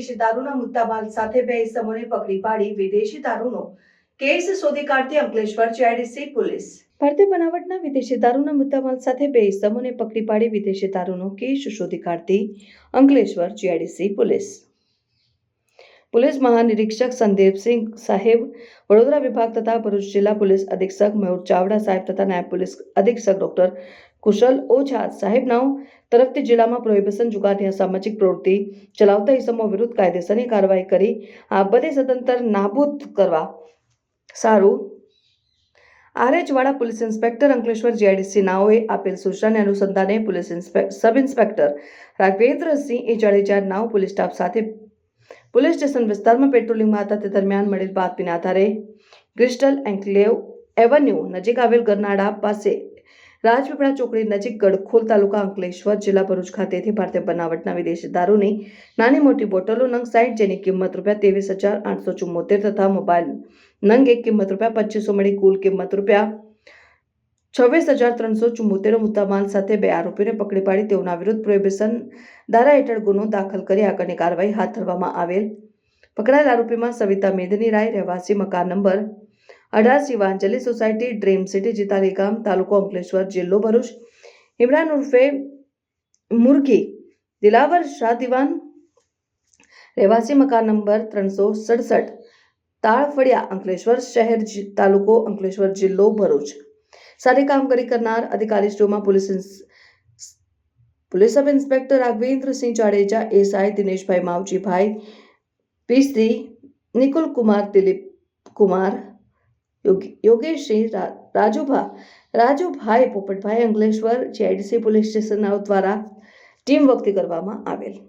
વિદેશી દારૂના મુદ્દામાલ સાથે બે ઇસમોને પકડી પાડી વિદેશી દારૂનો કેસ શોધી કાઢતી અંકલેશ્વર જીઆઈડીસી પોલીસ. ભારતીય બનાવટના વિદેશી દારૂના મુદ્દામાલ સાથે બે ઇસમોને પકડી પાડી વિદેશી દારૂનો કેસ શોધી કાઢતી અંકલેશ્વર જીઆઈડીસી પોલીસ. પોલીસ મહાનિરીક્ષક સંદીપસિંહ સાહેબ, વડોદરા વિભાગ તથા ભરૂચ જિલ્લા પોલીસ અધિક્ષક મયુર ચાવડા સાહેબ તથા નાયબ પોલીસ અધિક્ષક ડોક્ટર કુશલ ઓઝા સાહેબનાઓ તરફથી જિલ્લામાં પ્રોહિબિશન જુગારની અસામાજિક પ્રવૃત્તિ ચલાવતા ઇસમો વિરુદ્ધ કાયદેસરની કાર્યવાહી કરી આ બધી સદંતર નાબૂદ કરવા સારું આરેજવાડા પોલીસ ઇન્સ્પેક્ટર અંકલેશ્વર જીઆઈડીસી નાઓએ આપેલ સૂચનાને અનુસંધાને પોલીસ સબ ઇન્સ્પેક્ટર રાઘવેન્દ્રસિંહ એ જાડેજા નાઓ પોલીસ સ્ટાફ સાથે પોલીસ સ્ટેશન વિસ્તારમાં પેટ્રોલિંગમાં હતા તે દરમિયાન મળેલ બાતમીના આધારે ક્રિસ્ટલ એન્કલેવ એવન્યુ નજીક આવેલ ગરનાળા પાસે રાજપીપળા ચોકડી નજીક ગડખોલ તાલુકા અંકલેશ્વર જિલ્લા ભરૂચ ખાતેથી ભારતીય બનાવટના વિદેશી દારૂની નાની મોટી બોટલો નંગ 60 જેની કિંમત ₹23,874 તથા મોબાઈલ નંગ એક કિંમત ₹2500 મળી કુલ કિંમત ₹26,374 મુદ્દામાલ સાથે બે આરોપીને પકડી પાડી તેઓના વિરુદ્ધ પ્રોહિબિશન ધારા હેઠળ ગુનો દાખલ કરી આગળની કાર્યવાહી હાથ ધરવામાં આવેલ. પકડાયેલ આરોપીમાં સવિતા મેદની રાય, રહેવાસી મકાન number 18 Shivanjali society, dream city, Jitali ગામ, તાલુકો અંકલેશ્વર, જિલ્લો ભરૂચ, ઇમરાન ઉર્ફે મુરગી, દિલાવર શાહ દિવાન, રહેવાસી મકાન નંબર 367, તાળફળિયા, અંકલેશ્વર શહેર, તાલુકો અંકલેશ્વર, જિલ્લો ભરૂચ. સારી કામગીરી કરનાર અધિકારીશ્રીઓમાં police sub inspector Raghvendrasinh Jadeja, SI Dineshbhai Mavjibhai, PC Nikul Kumar, Dilip Kumar, Yogeshsinh, Rajubhai Popatbhai, Ankleshwar GIDC police station દ્વારા ટીમ વર્કથી કરવામાં આવેલ.